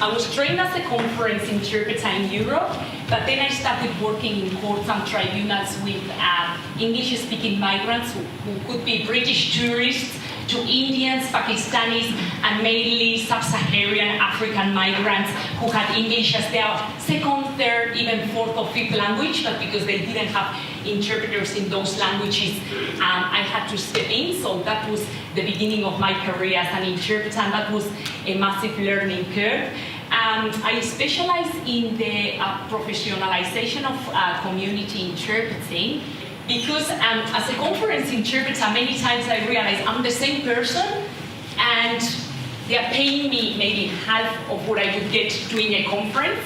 I was trained as a conference interpreter in Europe, but then I started working in courts and tribunals with English-speaking migrants who could be British tourists, to Indians, Pakistanis, and mainly sub-Saharan African migrants who had English as their second, third, even fourth or fifth language, but because they didn't have interpreters in those languages, I had to step in. So that was the beginning of my career as an interpreter, and that was a massive learning curve. I specialize in the professionalization of community interpreting, because as a conference interpreter, many times I realize I'm the same person and they're paying me maybe half of what I would get doing a conference.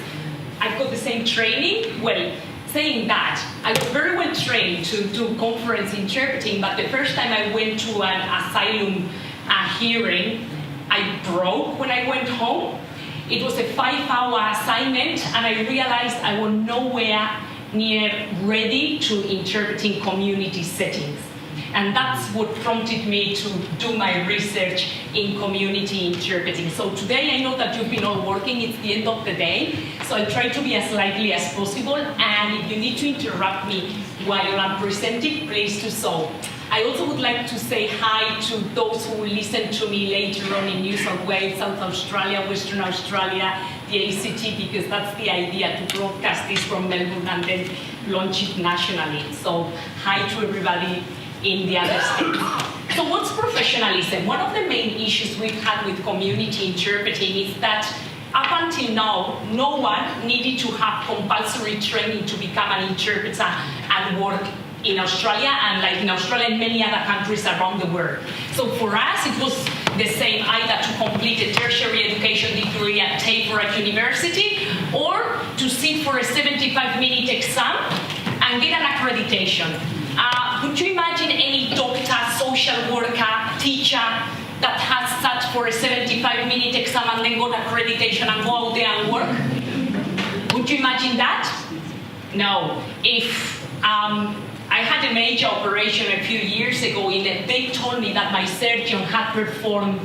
I've got the same training. Well, saying that, I was very well trained to do conference interpreting, but the first time I went to an asylum hearing, I broke when I went home. It was a 5-hour assignment, and I realized I was nowhere near ready to interpreting community settings. And that's what prompted me to do my research in community interpreting. So today I know that you've been all working, it's the end of the day, so I'll try to be as lively as possible, and if you need to interrupt me while I'm presenting, please do so. I also would like to say hi to those who will listen to me later on in New South Wales, South Australia, Western Australia, the AUSIT, because that's the idea, to broadcast this from Melbourne and then launch it nationally. So hi to everybody in the other states. So what's professionalism? One of the main issues we've had with community interpreting is that up until now, no one needed to have compulsory training to become an interpreter and work in Australia, and like in Australia and many other countries around the world. So for us, it was the same, either to complete a tertiary education degree at TAFE or at university, or to sit for a 75-minute exam and get an accreditation. Could you imagine any doctor, social worker, teacher that has sat for a 75-minute exam and then got accreditation and go out there and work? Would you imagine that? No. If I had a major operation a few years ago, they told me that my surgeon had performed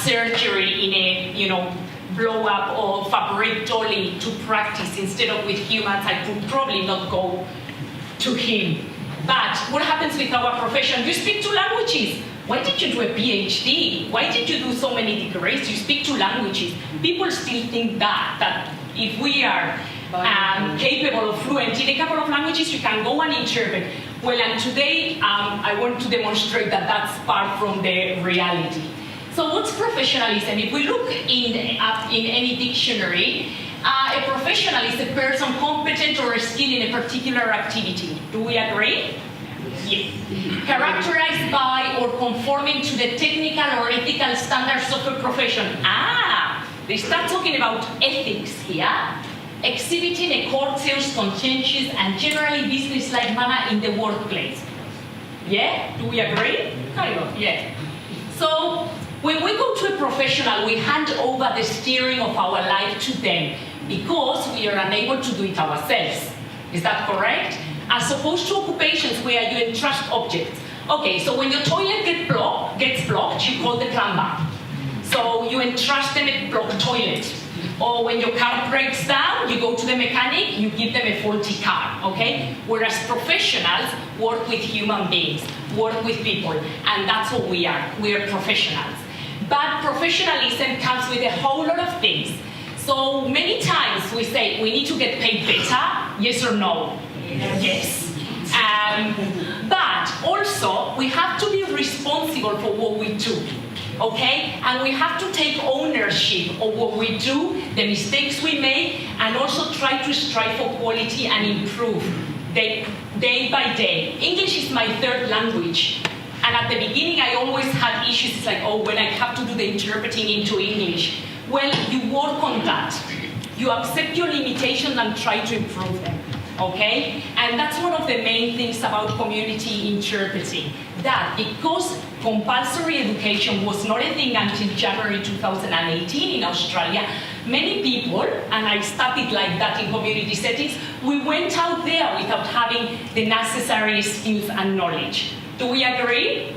surgery in a blow-up or fabric to practice instead of with humans. I could probably not go to him. But what happens with our profession? You speak two languages. Why did you do a PhD? Why did you do so many degrees? You speak two languages. People still think that if we are capable of fluent in a couple of languages, you can go and interpret. Well, and today I want to demonstrate that that's far from the reality. So what's professionalism? If we look in any dictionary, a professional is a person competent or skilled in a particular activity. Do we agree? Yes. Characterized by or conforming to the technical or ethical standards of a profession. They start talking about ethics here. Exhibiting a courteous, conscientious, and generally business-like manner in the workplace. Yeah? Do we agree? Kind of, yeah. So, when we go to a professional, we hand over the steering of our life to them because we are unable to do it ourselves. Is that correct? As opposed to occupations where you entrust objects. Okay, so when your toilet gets blocked, you call the plumber. So you entrust them a blocked toilet. Or when your car breaks down, you go to the mechanic, you give them a faulty car, okay? Whereas professionals work with human beings, work with people, and that's what we are. We are professionals. But professionalism comes with a whole lot of things. So many times we say, we need to get paid better, yes or no? Yes. But also, we have to be responsible for what we do. Okay? And we have to take ownership of what we do, the mistakes we make, and also try to strive for quality and improve day by day. English is my third language. And at the beginning, I always had issues. It's like, when I have to do the interpreting into English. Well, you work on that. You accept your limitations and try to improve them. Okay? And that's one of the main things about community interpreting. That because compulsory education was not a thing until January 2018 in Australia, many people, and I started like that in community settings, we went out there without having the necessary skills and knowledge. Do we agree?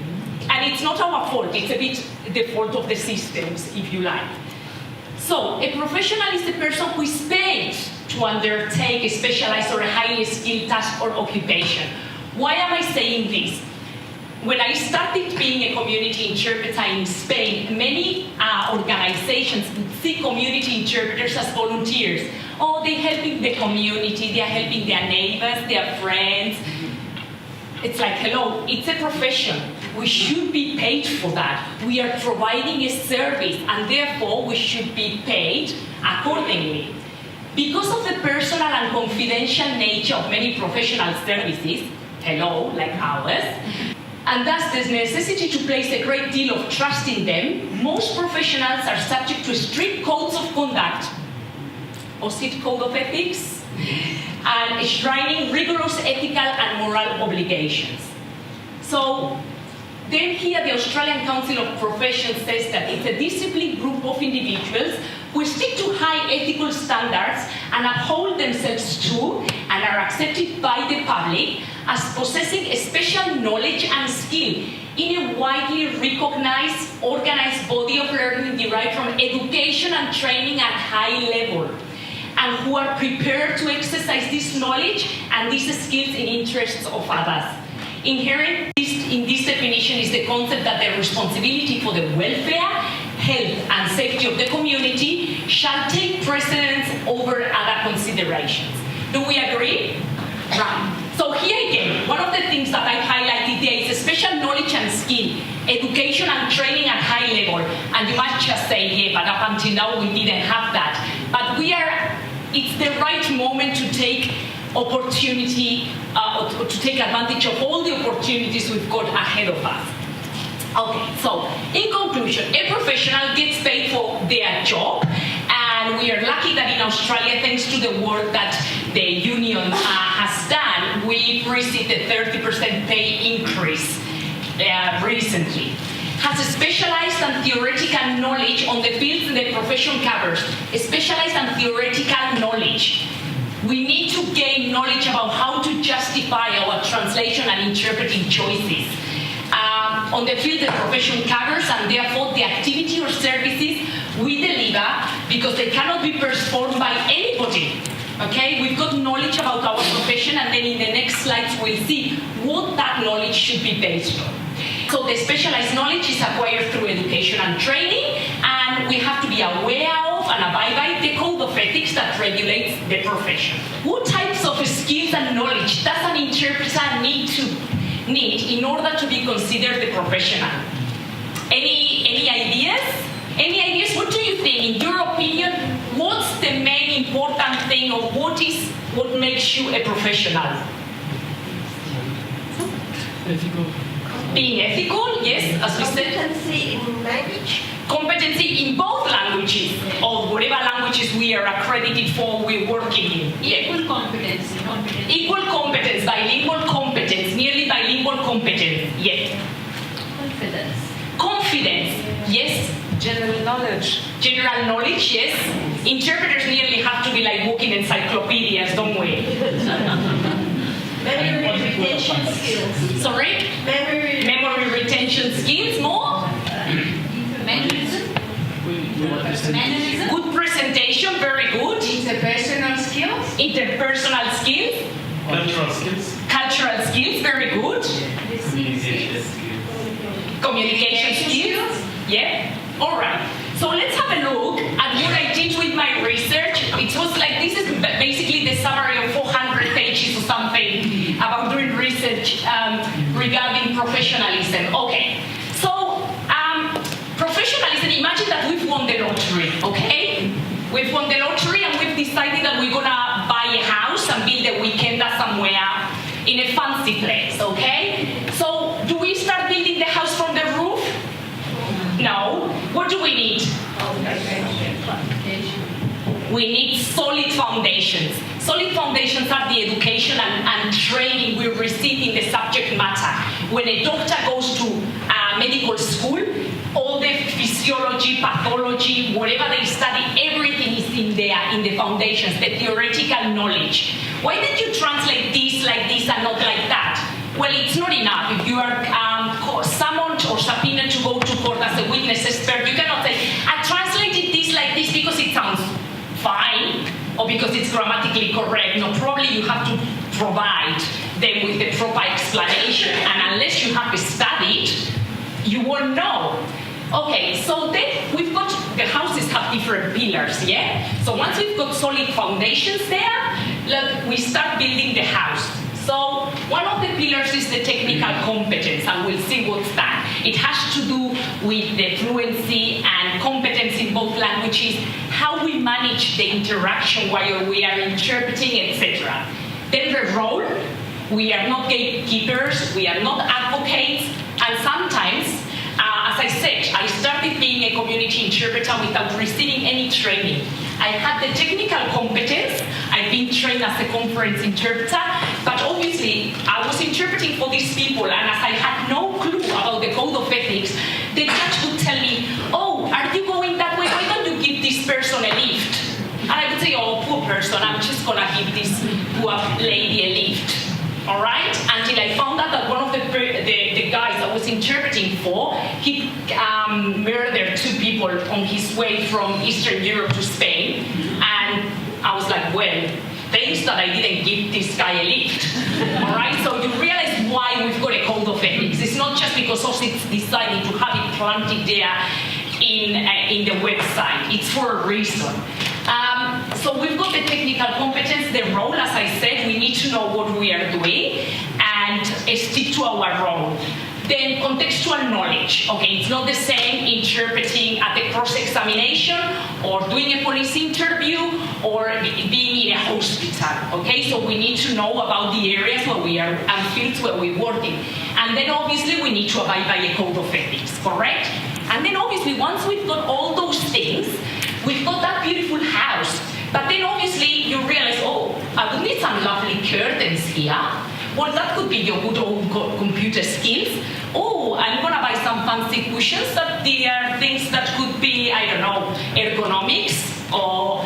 And it's not our fault, it's a bit the fault of the systems, if you like. So a professional is the person who is paid to undertake a specialized or a highly skilled task or occupation. Why am I saying this? When I started being a community interpreter in Spain, many organizations would see community interpreters as volunteers. Oh, they're helping the community, they're helping their neighbors, their friends. It's like, hello, it's a profession. We should be paid for that. We are providing a service, and therefore we should be paid accordingly. Because of the personal and confidential nature of many professional services, hello, like ours, and thus there's necessity to place a great deal of trust in them, most professionals are subject to strict codes of conduct, AUSIT code of ethics, and enshrining rigorous ethical and moral obligations. So then here the Australian Council of Professions says that it's a disciplined group of individuals who stick to high ethical standards and uphold themselves to and are accepted by the public as possessing a special knowledge and skill in a widely recognized, organized body of learning derived from education and training at high level, and who are prepared to exercise this knowledge and these skills in interests of others. Inherent in this definition is the concept that the responsibility for the welfare, health, and safety of the community shall take precedence over other considerations. Do we agree? Right. So here again, one of the things that I highlighted there is a special knowledge and skill, education and training at high level. And you might just say, yeah, but up until now we didn't have that. But it's the right moment to take opportunity, to take advantage of all the opportunities we've got ahead of us. Okay, so in conclusion, a professional gets paid for their job, and we are lucky that in Australia, thanks to the work that the union has done, we've received a 30% pay increase recently. Has a specialized and theoretical knowledge on the fields the profession covers, a specialized and theoretical knowledge. We need to gain knowledge about how to justify our translation and interpreting choices on the field the profession covers, and therefore the activity or services we deliver, because they cannot be performed by anybody. Okay, we've got knowledge about our profession, and then in the next slides we'll see what that knowledge should be based on. So the specialized knowledge is acquired through education and training, and we have to be aware of and abide by the code of ethics that regulates the profession. What types of skills and knowledge does an interpreter need in order to be considered a professional? Any ideas? Any ideas? What do you think? In your opinion, what's the main important thing, or what makes you a professional? Ethical. Being ethical, yes, as we said. Competency in language. Competency in both languages, or whatever languages we are accredited for, we're working in. Yeah. Equal competence. Equal competence, bilingual competence, nearly bilingual competence. Yeah. Confidence. Confidence, yes. General knowledge. General knowledge, yes. Interpreters nearly have to be like walking encyclopedias, don't we? Memory retention skills. Sorry? Memory retention skills, more? Mannerism. Mannerism. Good presentation, very good. Interpersonal skills. Interpersonal skills. Cultural skills. Cultural skills, very good. Communication skills. Communication skills. Yeah. All right. So let's have a look at what I did with my research. It was like, this is basically the summary of 400 pages or something about doing research regarding professionalism. Okay. So professionalism, imagine that we've won the lottery, okay? We've won the lottery and we've decided that we're gonna buy a house and build a weekender somewhere in a fancy place, okay? So do we start building the house from the roof? No. What do we need? We need solid foundations. Solid foundations are the education and training we receive in the subject matter. When a doctor goes to medical school, all the physiology, pathology, whatever they study, everything is in there, in the foundations, the theoretical knowledge. Why did you translate this like this and not like that? Well, it's not enough. If you are summoned or subpoenaed to go to court as a witness expert, you cannot say, I translated this like this because because it's grammatically correct. No, probably you have to provide them with the proper explanation, and unless you have studied, you won't know. Okay, so then we've got, the houses have different pillars, yeah? So once we've got solid foundations there, look, we start building the house. So one of the pillars is the technical competence, and we'll see what's that. It has to do with the fluency and competence in both languages, how we manage the interaction while we are interpreting, etc. Then the role, we are not gatekeepers, we are not advocates, and sometimes, as I said, I started being a community interpreter without receiving any training. I had the technical competence, I've been trained as a conference interpreter, but obviously I was interpreting for these people, and as I had no clue about the code of ethics, the judge would tell me, oh, are you going that way? Why don't you give this person a lift? And I would say, oh, poor person, I'm just gonna give this poor lady a lift. All right, until I found out that one of the guys I was interpreting for, he murdered 2 people on his way from Eastern Europe to Spain, and I was like, well, thanks that I didn't give this guy a lift. All right, so you realize why we've got a code of ethics. It's not just because AUSIT decided to have it planted there in the website. It's for a reason. So we've got the technical competence, the role, as I said, we need to know what we are doing and stick to our role. Then contextual knowledge. Okay, it's not the same interpreting at the cross-examination or doing a police interview or being in a hospital. Okay, so we need to know about the areas where we are and fields where we're working. And then obviously we need to abide by a code of ethics, correct? And then obviously once we've got all those things, we've got that beautiful house. But then obviously you realize, oh, I would need some lovely curtains here. Well, that could be your good old computer skills. Oh, I'm gonna buy some fancy cushions, that they are things that could be, I don't know, ergonomics or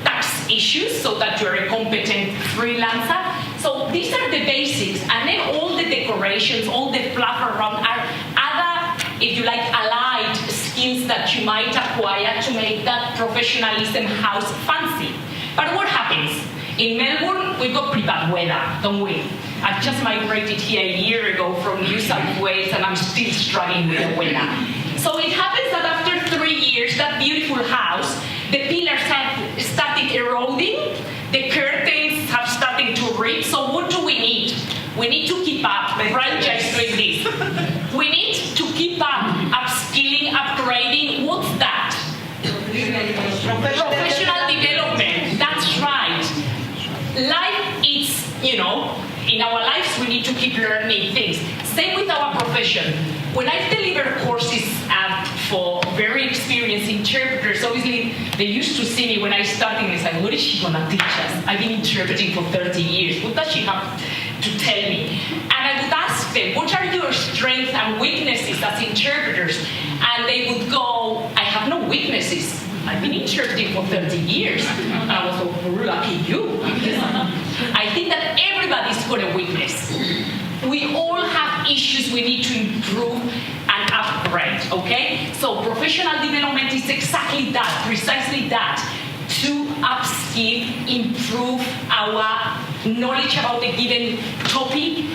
tax issues, so that you're a competent freelancer. So these are the basics. And then all the decorations, all the fluff around are other, if you like, allied skills that you might acquire to make that professionalism house fancy. But what happens? In Melbourne, we've got pretty bad weather, don't we? I've just migrated here a year ago from New South Wales, and I'm still struggling with the weather. So it happens that after 3 years, that beautiful house, the pillars have started eroding, the curtains have started to rip. So what do we need? We need to keep up. The franchise doing this. We need to keep up, upskilling, upgrading. What's that? Professional development. That's right. Life is, you know, in our lives we need to keep learning things. Same with our profession. When I deliver courses for very experienced interpreters, obviously they used to see me when I started and they said, what is she gonna teach us? I've been interpreting for 30 years. What does she have to tell me? And I would ask them, what are your strengths and weaknesses as interpreters? And they would go, I have no weaknesses. I've been interpreting for 30 years. And I was like, oh, lucky you. I think that everybody's got a weakness. We all have issues we need to improve and upgrade, okay? So professional development is exactly that, precisely that, to upskill, improve our knowledge about a given topic,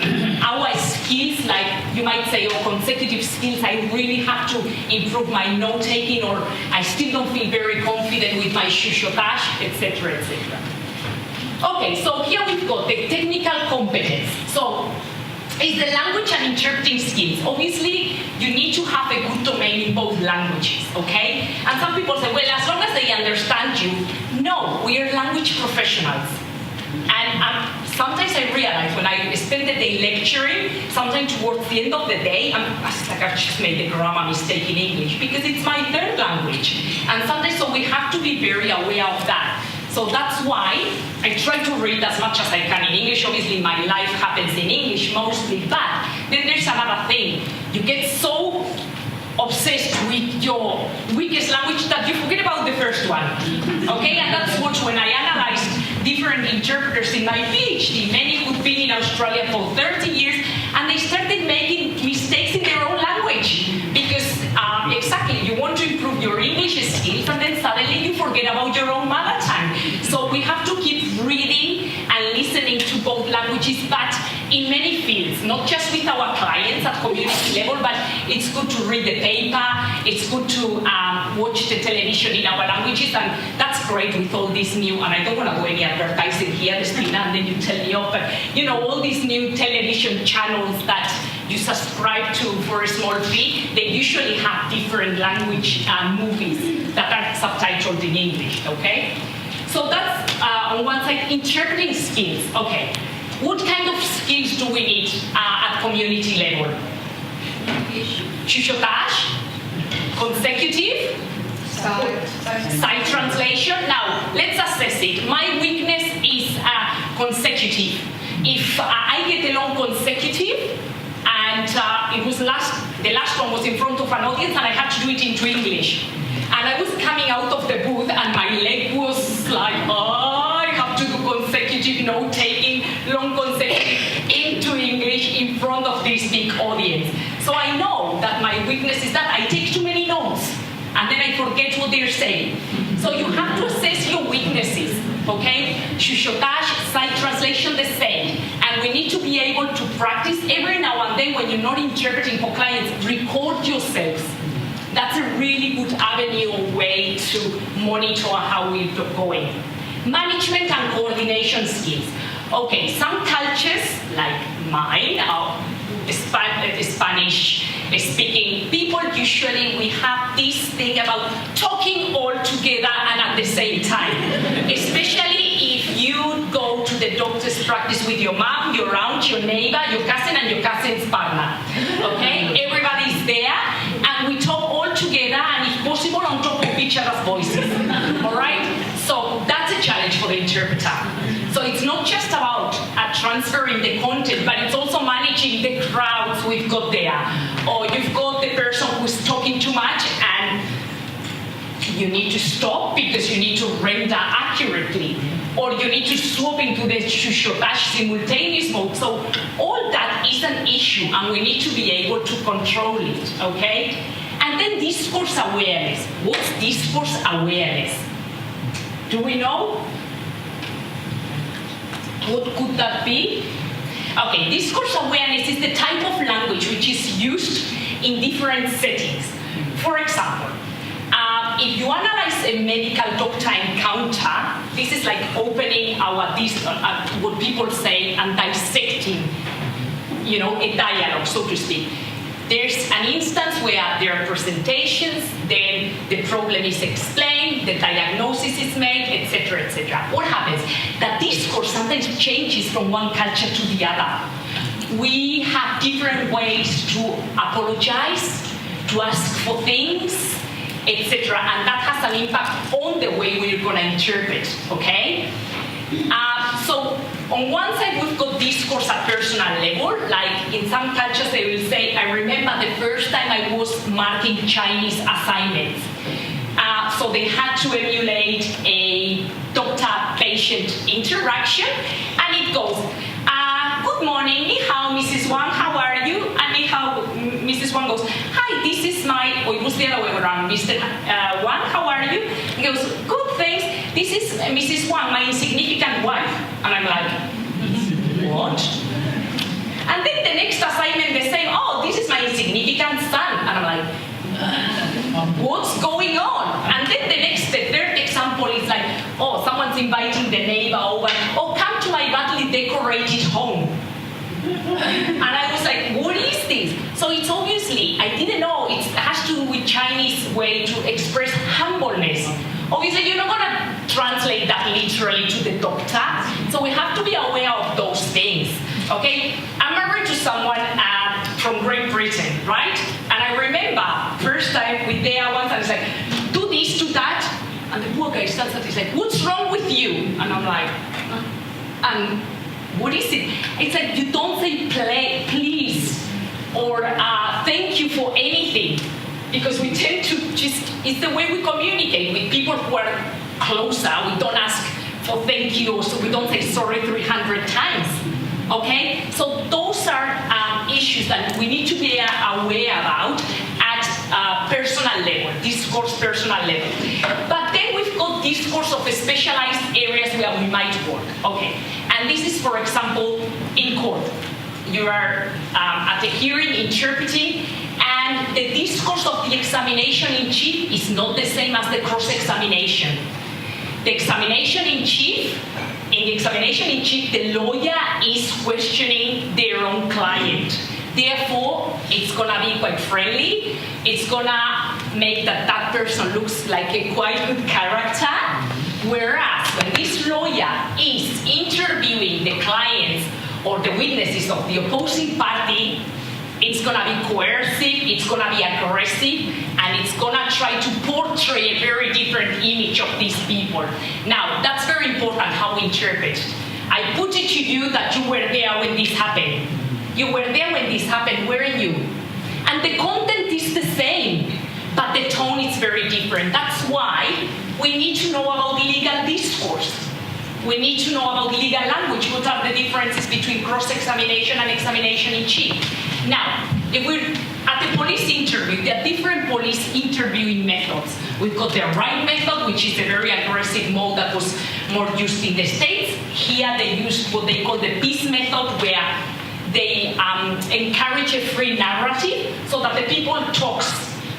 our skills, like you might say, or consecutive skills. I really have to improve my note-taking, or I still don't feel very confident with my chuchotage, etc., etc. Okay, so here we've got the technical competence. So it's the language and interpreting skills. Obviously, you need to have a good domain in both languages, okay? And some people say, well, as long as they understand you. No, we are language professionals. And sometimes I realize when I spend the day lecturing, sometimes towards the end of the day, it's like I've just made a grammar mistake in English because it's my third language. And sometimes, so we have to be very aware of that. So that's why I try to read as much as I can in English. Obviously, my life happens in English mostly, but then there's another thing. You get so obsessed with your weakest language that you forget about the first one, okay? And that's what, when I analyzed different interpreters in my PhD, many who'd been in Australia for 30 years, and they started making mistakes in their own language, because exactly, you want to improve your English skills, and then suddenly you forget about your own mother tongue. So we have to our clients at community level, but it's good to read the paper, it's good to watch the television in our languages, and that's great with all these new, and I don't want to go any advertising here, Destina, and then you tell me off, but all these new television channels that you subscribe to for a small fee, they usually have different language movies that are subtitled in English, okay? So that's on one side, interpreting skills. Okay, what kind of skills do we need at community level? Chuchotage, consecutive, side translation. Now, let's assess it. My weakness is consecutive. If I get along consecutive, and it was the last one was in front of an audience, and I had to do it into English. And I was coming out of the booth, and my leg was like, I have to do consecutive note-taking, long consecutive, into English in front of this big audience. So I know that my weakness is that I take too many notes, and then I forget what they're saying. So you have to assess your weaknesses, okay? Chuchotage, side translation, the same. And we need to be able to practice every now and then when you're not interpreting for clients, record yourselves. That's a really good avenue or way to monitor how we're going. Management and coordination skills. Okay, some cultures, like mine, Spanish-speaking people, usually we have this thing about talking all together and at the same time. Especially if you go to the doctor's practice with your mom, your aunt, your neighbor, your cousin, and your cousin's partner. Okay? Everybody's there, and we talk all together, and if possible, on top of each other's voices. All right? So that's a challenge for the interpreter. So it's not just about transferring the content, but it's also managing the crowds we've got there. Or you've got the person who's talking too much, and you need to stop because you need to render accurately. Or you need to swap into the chuchotage simultaneous mode. So all that is an issue, and we need to be able to control it, okay? And then discourse awareness. What's discourse awareness? Do we know? What could that be? Okay, discourse awareness is the type of language which is used in different settings. For example, if you analyze a medical doctor encounter, this is like opening what people say, and dissecting, a dialogue, so to speak. There's an instance where there are presentations, then the problem is explained, the diagnosis is made, etc., etc. What happens? That discourse sometimes changes from one culture to the other. We have different ways to apologize, to ask for things, etc., and that has an impact on the way we're going to interpret, okay? So on one side, we've got discourse at personal level. Like in some cultures, they will say, I remember the first time I was marking Chinese assignments. So they had to emulate a doctor-patient interaction, and it goes, good morning, ni hao, Mrs. Wang, how are you? And ni hao, Mrs. Wang goes, hi, this is my, or it was the other way around, Mr. Wang, how are you? He goes, good, thanks, this is Mrs. Wang, my insignificant wife. And I'm like, what? And then the next assignment, the same, oh, this is my insignificant son. And I'm like, what's going on? And then the third example is like, oh, someone's inviting the neighbor over, oh, come to my badly decorated home. And I was like, what is this? So it's obviously, I didn't know, it has to do with Chinese way to express humbleness. Obviously, you're not going to translate that literally to the doctor, so we have to be aware of those things, okay? I'm married to someone from Great Britain, right? And I remember, first time we there once, I was like, do this, do that, and the poor guy stands up, he's like, what's wrong with you? And I'm like, and what is it? It's like, you don't say please, or thank you for anything. Because we tend to it's the way we communicate with people who are closer. We don't ask for thank you, so we don't say sorry 300 times, okay? So those are issues that we need to be aware about at personal level, discourse personal level. But then we've got discourse of specialized areas where we might work, okay? And this is, for example, in court. you are at a hearing interpreting, and the discourse of the examination in chief is not the same as the cross-examination. The examination in chief, the lawyer is questioning their own client. Therefore, it's gonna be quite friendly. It's gonna make that person looks like a quite good character. Whereas when this lawyer is interviewing the clients or the witnesses of the opposing party, it's gonna be coercive, it's gonna be aggressive, and it's gonna try to portray a very different image of these people. Now, that's very important how we interpret. I put it to you that you were there when this happened. You were there when this happened, weren't you? And the content is the same, but the tone is very different. That's why we need to know about legal discourse. We need to know about legal language. What are the differences between cross-examination and examination in chief? Now, if we're at the police interview, there are different police interviewing methods. We've got the right method, which is a very aggressive mode that was more used in the States. Here they use what they call the peace method, where they encourage a free narrative so that the people talks,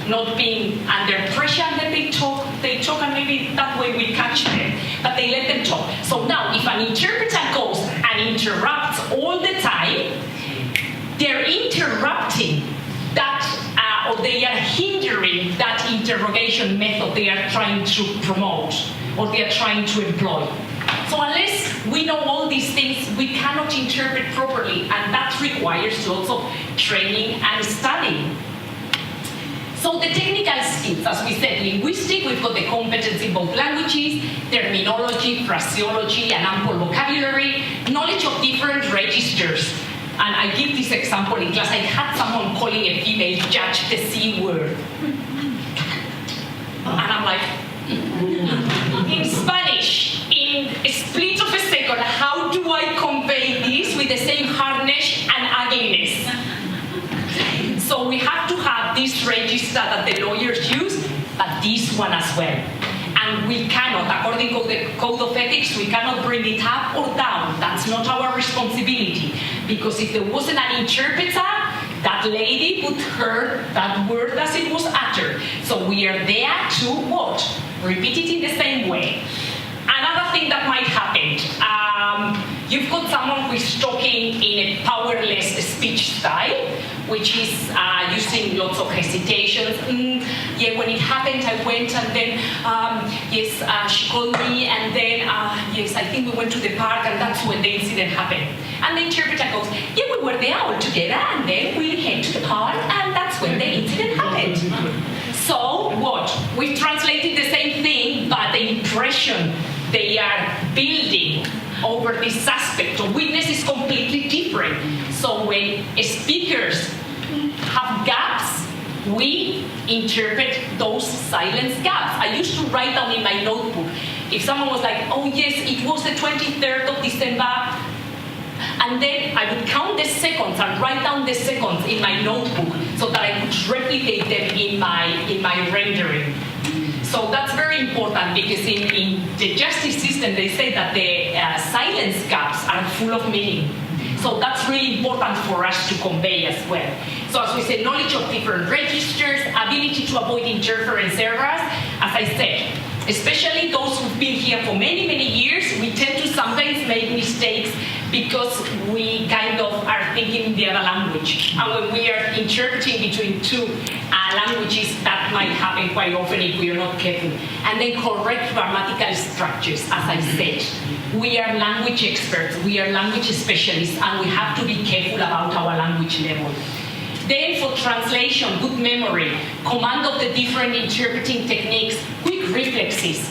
not being under pressure, and then they talk, and maybe that way we catch them, but they let them talk. So now, if an interpreter goes and interrupts all the time, they're interrupting that, or they are hindering that interrogation method they are trying to promote, or they are trying to employ. So unless we know all these things, we cannot interpret properly, and that requires also training and studying. So the technical skills, as we said, linguistic, we've got the competence in both languages, terminology, phraseology, and ample vocabulary, knowledge of different registers. And I give this example in class. I had someone calling a female judge the C word. And I'm like, in Spanish, in a split of a second, how do I convey this with the same hardness and ugliness? So we have to have this register that the lawyers use, but this one as well. And we cannot, according to the Code of Ethics, we cannot bring it up or down. That's not our responsibility. Because if there wasn't an interpreter, that lady would hear that word as it was uttered. So we are there to what? Repeat it in the same way. Another thing that might happen, you've got someone who is talking in a powerless speech style, which is using lots of hesitations. Yeah, when it happened, I went, and then, yes, she called me, and then, yes, I think we went to the park, and that's when the incident happened. And the interpreter goes, yeah, we were there all together, and then we came to the park, and that's when the incident happened. So what? We've translated the same thing, but the impression they are building over this aspect of witness is completely different. So when speakers have gaps, we interpret those silence gaps. I used to write down in my notebook, if someone was like, oh yes, it was the 23rd of December, and then I would count the seconds and write down the seconds in my notebook so that I could replicate them in my rendering. So that's very important, because in the justice system they say that the silence gaps are full of meaning. So that's really important for us to convey as well. So as we said, knowledge of different registers, ability to avoid interference errors. As I said, especially those who've been here for many, many years, we tend to sometimes make mistakes because we kind of are thinking the other language. And when we are interpreting between two languages, that might happen quite often if we are not careful. And then correct grammatical structures, as I said. We are language experts, we are language specialists, and we have to be careful about our language level. Then for translation, good memory, command of the different interpreting techniques, quick reflexes,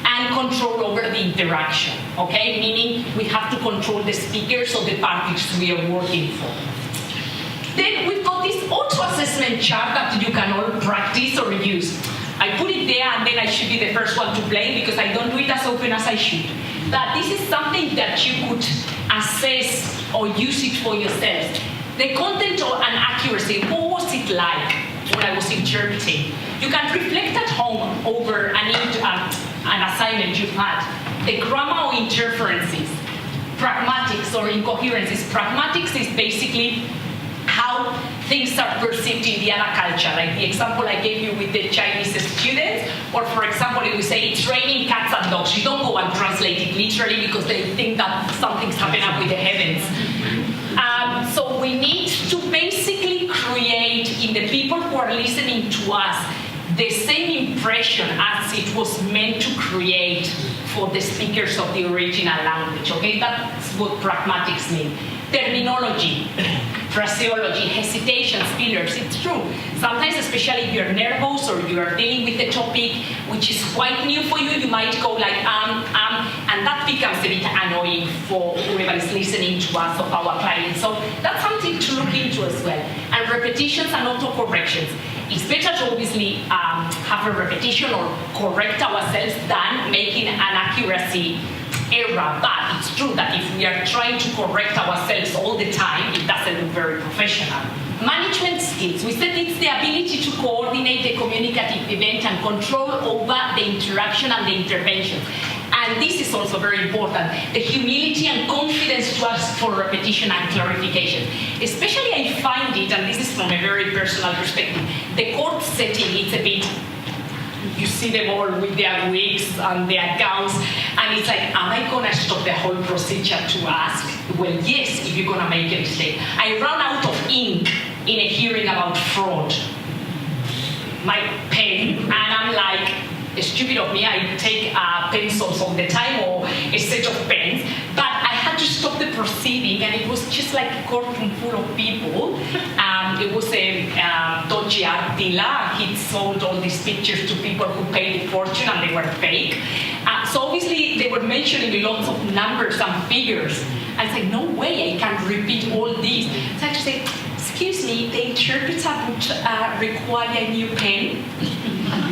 and control over the interaction, okay? Meaning we have to control the speakers or the parties we are working for. Then we've got this auto-assessment chart that you can all practice or use. I put it there, and then I should be the first one to blame because I don't do it as often as I should. But this is something that you could assess or use it for yourself. The content and accuracy, what was it like when I was interpreting? You can reflect at home over an assignment you've had. The grammar or interferences, pragmatics or incoherences. Pragmatics is basically how things are perceived in the other culture. Like the example I gave you with the Chinese students, or for example, if we say it's raining cats and dogs, you don't go and translate it literally because they think that something's happening up with the heavens. So we need to basically create in the people who are listening to us the same impression as it was meant to create for the speakers of the original language, okay? That's what pragmatics mean. Terminology, phraseology, hesitations, fillers, it's true. Sometimes, especially if you're nervous or you're dealing with a topic which is quite new for you, you might go like, and that becomes a bit annoying for whoever is listening to us, of our clients. So that's something to look into as well. And repetitions and autocorrections. It's better to obviously have a repetition or correct ourselves than making an accuracy error. But it's true that if we are trying to correct ourselves all the time, it doesn't look very professional. Management skills. We said it's the ability to coordinate the communicative event and control over the interaction and the intervention. And this is also very important, the humility and confidence to ask for repetition and clarification. Especially I find it, and this is from a very personal perspective, the court setting, it's a bit, you see them all with their wigs and their gowns, and it's like, am I gonna stop the whole procedure to ask? Well, yes, if you're gonna make a mistake. I ran out of ink in a hearing about fraud. My pen, and I'm like, stupid of me, I take pencils all the time or a set of pens, but I had to stop the proceeding, and it was just like a courtroom full of people. It was a dodgy art dealer. He sold all these pictures to people who paid a fortune and they were fake. So obviously they were mentioning lots of numbers and figures. I said, no way, I can't repeat all these. So I just said, excuse me, the interpreter would require a new pen.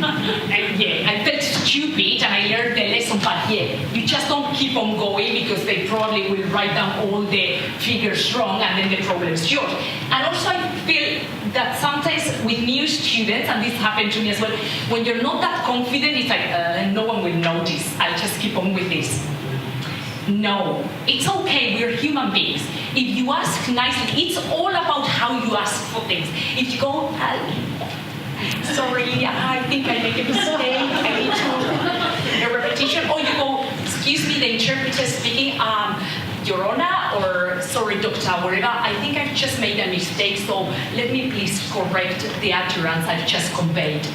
And yeah, I felt stupid and I learned the lesson, but yeah, you just don't keep on going because they probably will write down all the figures wrong and then the problem is yours. And also I feel that sometimes with new students, and this happened to me as well, when you're not that confident, it's like, no one will notice, I'll just keep on with this. No, it's okay, we're human beings. If you ask nicely, it's all about how you ask for things. If you go, sorry, I think I make a mistake, I need to a repetition, or you go, excuse me, the interpreter speaking, Your Honor, or sorry, doctor, whatever, I think I've just made a mistake, so let me please correct the utterance I've just conveyed.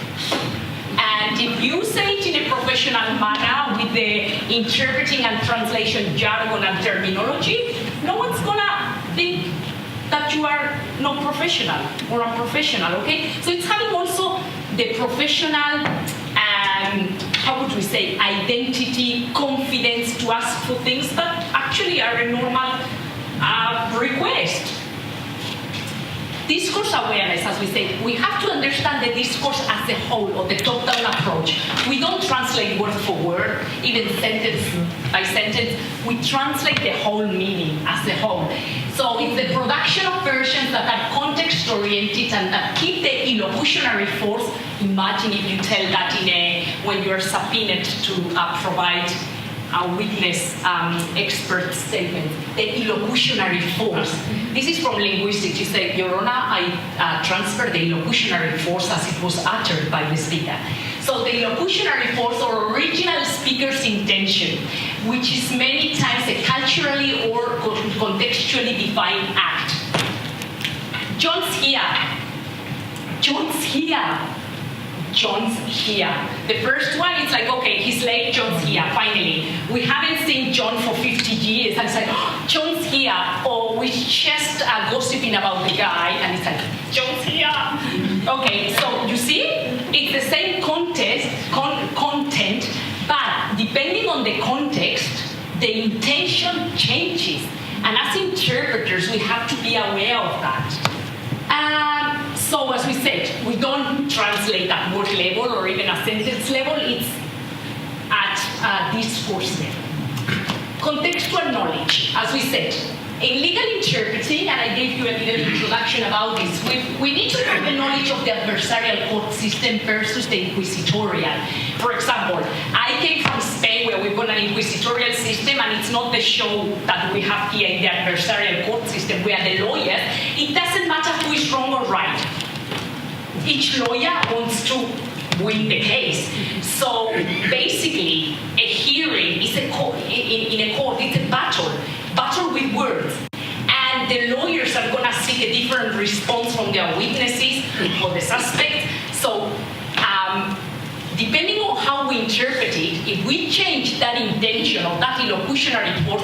And if you say it in a professional manner with the interpreting and translation jargon and terminology, no one's gonna think that you are not professional or unprofessional, okay? So it's having also the professional, how would we say, identity, confidence to ask for things that actually are a normal request. Discourse awareness, as we said, we have to understand the discourse as a whole, or the top-down approach. We don't translate word for word, even sentence by sentence. We translate the whole meaning as a whole. So it's the production of versions that are context-oriented and that keep the illocutionary force. Imagine if you tell that when you're subpoenaed to provide a witness expert statement, the illocutionary force. This is from linguistics. You say, Your Honor, I transfer the illocutionary force as it was uttered by the speaker. So the illocutionary force, or original speaker's intention, which is many times a culturally or contextually defined act. John's here. John's here. John's here. The first one is like, okay, he's late, John's here, finally. We haven't seen John for 50 years. And it's like, oh, John's here. Or we're just gossiping about the guy. And it's like, John's here. Okay, so you see, it's the same content, but depending on the context, the intention changes. And as interpreters, we have to be aware of that. So as we said, we don't translate at word level or even a sentence level, it's at discourse level. Contextual knowledge, as we said, in legal interpreting, and I gave you a little introduction about this, we need to have the knowledge of the adversarial court system versus the inquisitorial. For example, I came from Spain where we've got an inquisitorial system, and it's not the show that we have here in the adversarial court system where the lawyers, it doesn't matter who is wrong or right. Each lawyer wants to win the case. So basically, a hearing is in a court, it's a battle with words. And the lawyers are going to seek a different response from their witnesses or the suspect. So depending on how we interpret it, if we change that intention or that illocutionary force,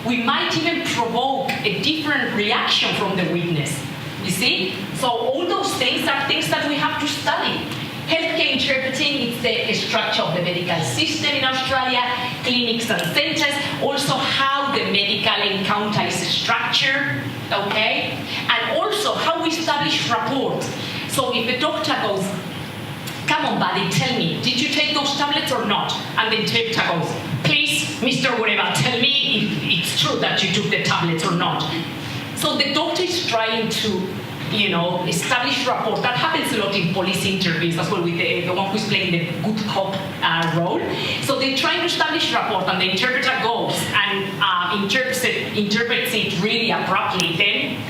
we might even provoke a different reaction from the witness. You see? So all those things are things that we have to study. Healthcare interpreting is the structure of the medical system in Australia, clinics and centers, also how the medical encounter is structured, okay? And also how we establish rapport. So if the doctor goes, come on buddy, tell me, did you take those tablets or not? And the interpreter goes, please, Mr. Whatever, tell me if it's true that you took the tablets or not. So the doctor is trying to establish rapport. That happens a lot in police interviews as well with the one who's playing the good cop role. So they're trying to establish rapport, and the interpreter goes and interprets it really abruptly. Then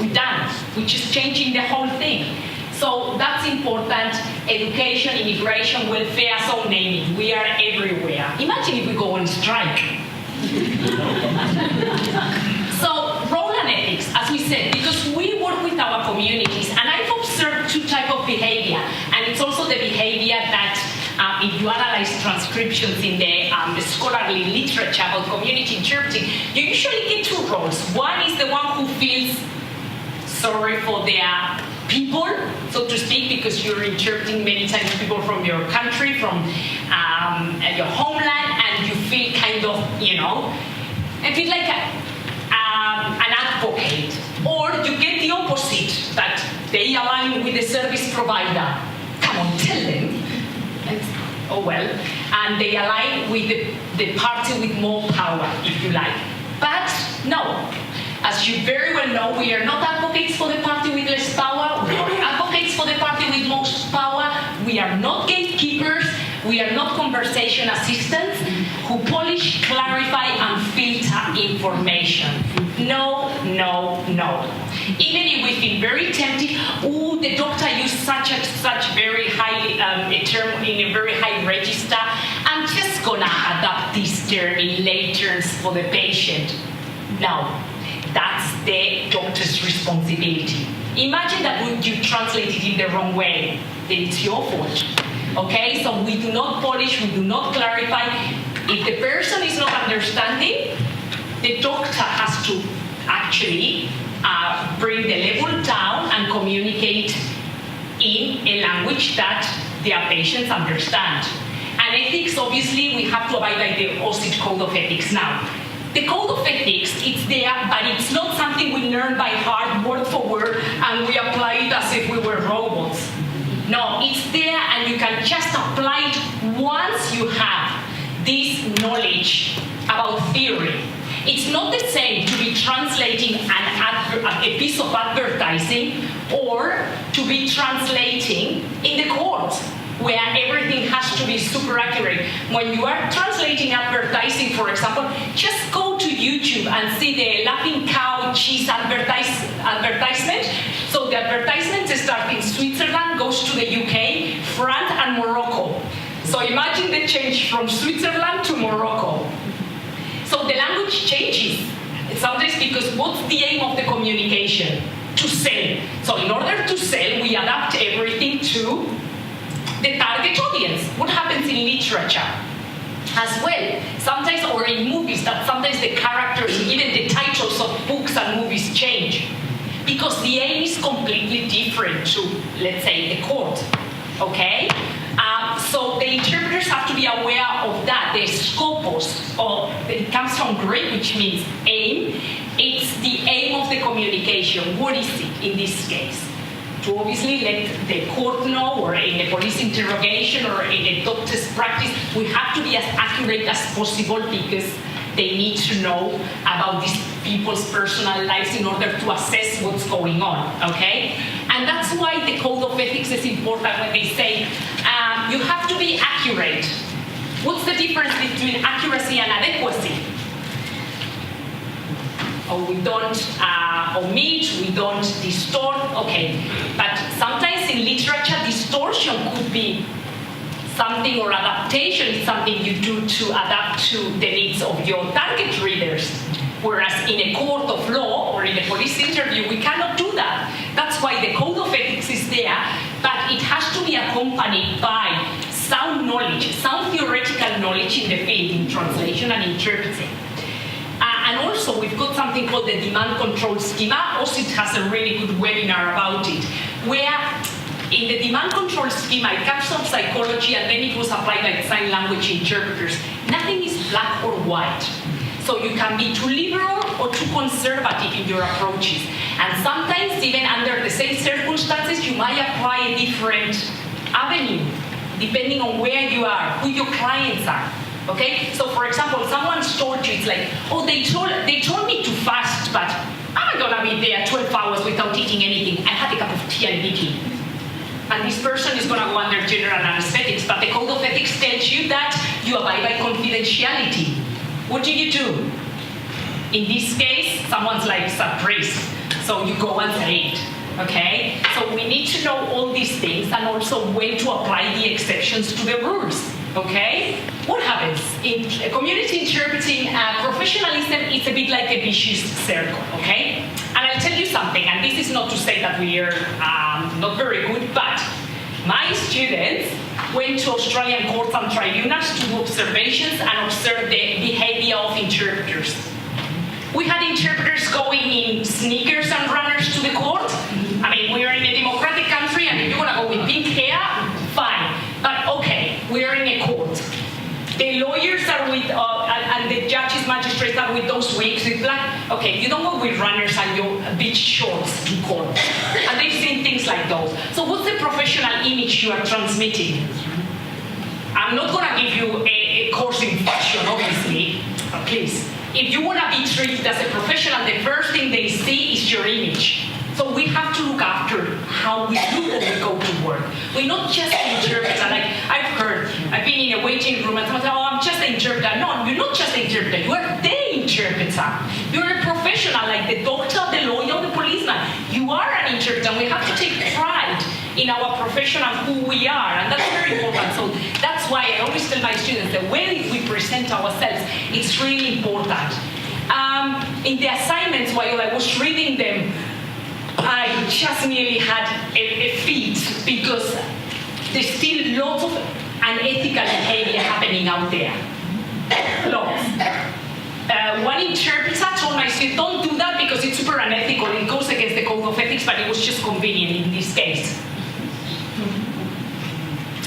we're done, which is changing the whole thing. So that's important. Education, immigration, welfare, so name it. We are everywhere. Imagine if we go on strike. So role and ethics, as we said, because we work with our communities, and I've observed two types of behavior, and it's also the behavior that if you analyze transcriptions in the scholarly literature about community interpreting, you usually get two roles. One is the one who feels sorry for their people, so to speak, because you're interpreting many times people from your country, from your homeland, and you feel kind of, a bit like an advocate. Or you get the opposite, that they align with the service provider. Come on, tell them. Oh well. And they align with the party with more power, if you like. But no. As you very well know, we are not advocates for the party with less power. We are advocates for the party with most power. We are not gatekeepers. We are not conversation assistants who polish, clarify, and filter information. No, no, no. Even if we feel very tempted, the doctor used such very high a term in a very high register, I'm just gonna adapt this term in lay terms for the patient. No. That's the doctor's responsibility. Imagine that you translate it in the wrong way, then it's your fault. Okay, so we do not polish, we do not clarify. If the person is not understanding, the doctor has to actually bring the level down and communicate in a language that their patients understand. And ethics, obviously, we have to abide by the AUSIT Code of Ethics now. The Code of Ethics, it's there, but it's not something we learn by heart, word for word, and we apply it as if we were robots. No, it's there, and you can just apply it once you have this knowledge about theory. It's not the same to be translating a piece of advertising or to be translating in the court, where everything has to be super accurate. When you are translating advertising, for example, just go to YouTube and see the laughing cow cheese advertisement. So the advertisement starts in Switzerland, goes to the UK, France, and Morocco. So imagine the change from Switzerland to Morocco. So the language changes. Sometimes because what's the aim of the communication? To sell. So in order to sell, we adapt everything to the target audience. What happens in literature as well? Sometimes, or in movies, that sometimes the characters, even the titles of books and movies change. Because the aim is completely different to, let's say, the court. Okay? So the interpreters have to be aware of that. The scopus, it comes from Greek, which means aim. It's the aim of the communication. What is it in this case? To obviously let the court know, or in a police interrogation, or in a doctor's practice, we have to be as accurate as possible because they need to know about this people's personal lives in order to assess what's going on, okay? And that's why the code of ethics is important when they say you have to be accurate. What's the difference between accuracy and adequacy? Oh, we don't omit, we don't distort, okay. But sometimes in literature, distortion could be something, or adaptation is something you do to adapt to the needs of your target readers. Whereas in a court of law or in a police interview, we cannot do that. That's why the code of ethics is there, but it has to be accompanied by sound knowledge, sound theoretical knowledge in the field, in translation and interpreting. And also, we've got something called the demand control schema. AUSIT has a really good webinar about it, where in the demand control schema, it comes from psychology and then it was applied by sign language interpreters. Nothing is black or white. So you can be too liberal or too conservative in your approaches. And sometimes, even under the same circumstances, you might apply a different avenue, depending on where you are, who your clients are. Okay? So for example, someone's told you, it's like, oh, they told me to fast, but I'm not gonna be there 12 hours without eating anything. I had a cup of tea and baking. And this person is gonna go under general anesthetics, but the code of ethics tells you that you abide by confidentiality. What do you do? In this case, someone's life's at risk, so you go and say it. Okay? So we need to know all these things and also when to apply the exceptions to the rules. Okay? What happens? In community interpreting, professionalism is a bit like a vicious circle, okay? And I'll tell you something, and this is not to say that we are not very good, but my students went to Australian courts and tribunals to do observations and observe the behavior of interpreters. We had interpreters going in sneakers and runners to the court. I mean, we're in a democratic country, and if you want to go with pink hair, fine. But okay, we're in a court. The lawyers are with, and the judges, magistrates are with those wigs with black. Okay, you don't go with runners and your beach shorts to court. And they've seen things like those. So what's the professional image you are transmitting? I'm not going to give you a course in fashion, obviously, but please. If you want to be treated as a professional, the first thing they see is your image. So we have to look after how we do when we go to work. We're not just an interpreter. Like I've been in a waiting room and someone said, oh, I'm just an interpreter. No, you're not just an interpreter. You are the interpreter. You're a professional, like the doctor, the lawyer, the policeman. You are an interpreter. We have to take pride in our profession and who we are, and that's very important. So that's why I always tell my students that when we present ourselves, it's really important. In the assignments, while I was reading them, I just nearly had a fit because there's still lots of unethical behavior happening out there. Lots. One interpreter told my student, don't do that because it's super unethical. It goes against the code of ethics, but it was just convenient in this case.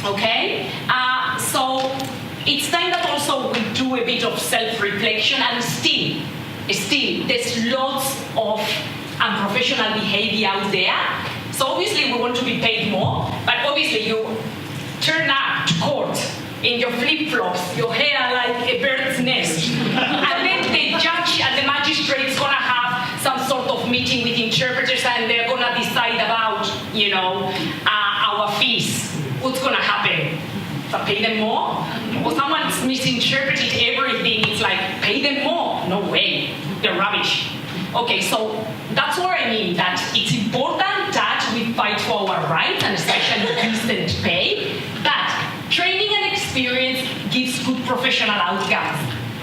Okay? So it's time that also we do a bit of self-reflection, and still, there's lots of unprofessional behavior out there. So obviously we want to be paid more, but obviously you turn up to court in your flip-flops, your hair like a bird's nest, and then the judge and the magistrate's gonna have some sort of meeting with interpreters, and they're gonna decide about, our fees. What's gonna happen? So pay them more? Or someone's misinterpreted everything, it's like, pay them more? No way, they're rubbish. Okay, so that's what I mean, that it's important that we fight for our rights, and especially decent pay, but training and experience gives good professional outcomes.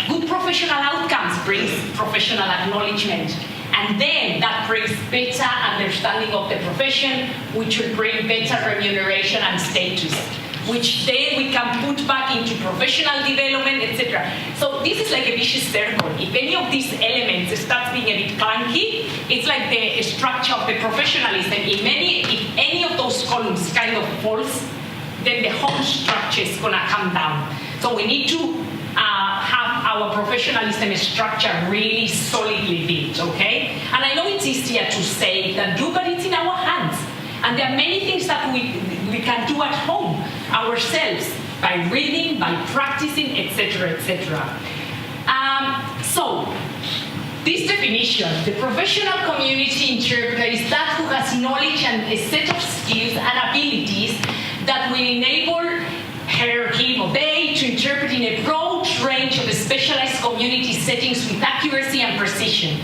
Good professional outcomes brings professional acknowledgement, and then that brings better understanding of the profession, which will bring better remuneration and status, which then we can put back into professional development, etc. So this is like a vicious circle. If any of these elements starts being a bit clunky, it's like the structure of the professionalism. If any of those columns kind of falls, then the whole structure is gonna come down. So we need to have our professionalism structure really solidly built, okay? And I know it's easier to say than do, but it's in our hands. And there are many things that we can do at home ourselves by reading, by practicing, etc., etc. So this definition, the professional community interpreter is that who has knowledge and a set of skills and abilities that will enable her, him, or they to interpret in a broad range of specialized community settings with accuracy and precision.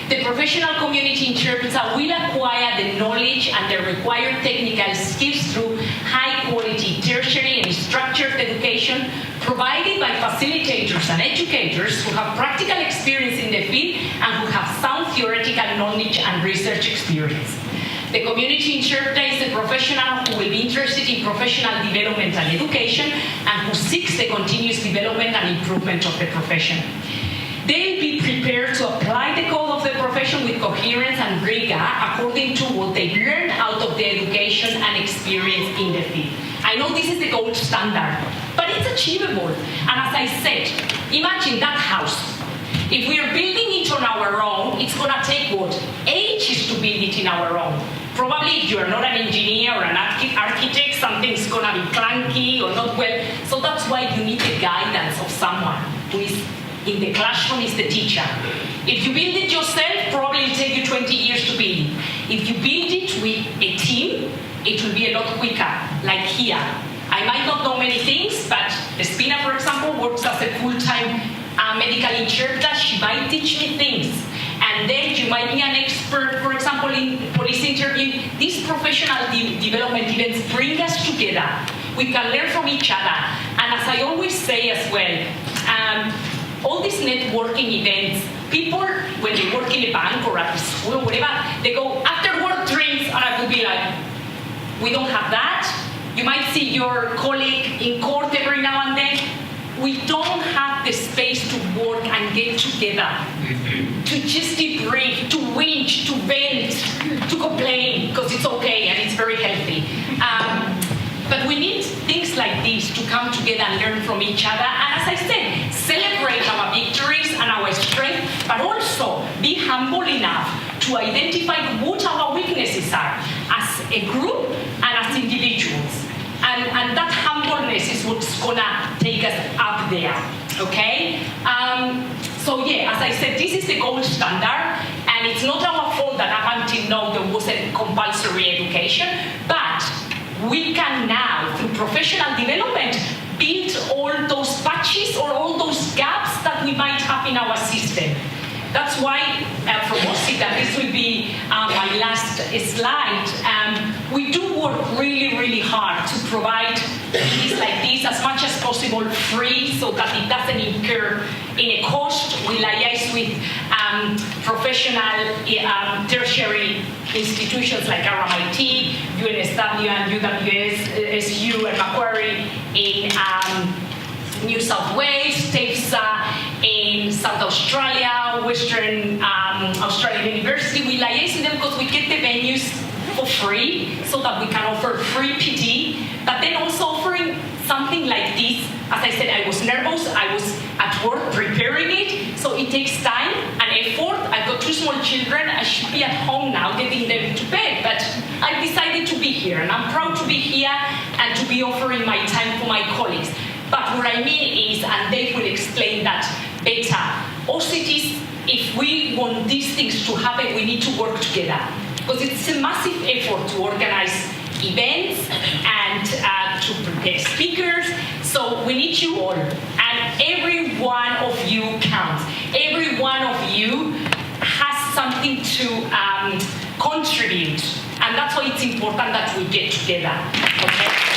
The professional community interpreter will acquire the knowledge and the required technical skills through high-quality tertiary and structured education provided by facilitators and educators who have practical experience in the field and who have sound theoretical knowledge and research experience. The community interpreter is a professional who will be interested in professional development and education and who seeks the continuous development and improvement of the profession. They'll be prepared to apply the code of the profession with coherence and rigor according to what they've learned out of the education and experience in the field. I know this is the gold standard, but it's achievable. And as I said, imagine that house. If we are building it on our own, it's going to take what? Ages to build it in our own. Probably if you're not an engineer or an architect, something's going to be clunky or not well. So that's why you need the guidance of someone who is in the classroom, is the teacher. If you build it yourself, probably it'll take you 20 years to build it. If you build it with a team, it will be a lot quicker, like here. I might not know many things, but Espina, for example, works as a full-time medical interpreter. She might teach me things. And then you might be an expert, for example, in police interview. These professional development events bring us together. We can learn from each other. And as I always say as well, all these networking events, people, when they work in a bank or at a school or whatever, they go, after work drinks, and I would be like, we don't have that. You might see your colleague in court every now and then. We don't have the space to work and get together, to just debrief, to whinge, to vent, to complain, because it's okay and it's very healthy. But we need things like this to come together and learn from each other. And as I said, celebrate our victories and our strength, but also be humble enough to identify what our weaknesses are as a group and as individuals. And that humbleness is what's gonna take us up there, okay? So yeah, as I said, this is the gold standard, and it's not our fault that up until now there wasn't compulsory education, but we can now, through professional development, build all those patches or all those gaps that we might have in our system. That's why for AUSIT, and this will be my last slide, we do work really, really hard to provide things like this as much as possible free so that it doesn't incur any cost. We liaise with professional tertiary institutions like RMIT, UNSW and UWS, SU and Macquarie in New South Wales, TAFSA in South Australia, Western Australian University. We liaise with them because we get the venues for free so that we can offer free PT, but then also offering something like this. As I said, I was nervous, I was at work preparing it, so it takes time and effort. I've got 2 small children, I should be at home now getting them to bed, but I decided to be here, and I'm proud to be here and to be offering my time for my colleagues. But what I mean is, and Dave will explain that better, AUSIT is, if we want these things to happen, we need to work together. Because it's a massive effort to organize events and to prepare speakers. So we need you all. And every one of you counts. Every one of you has something to contribute. And that's why it's important that we get together. Okay?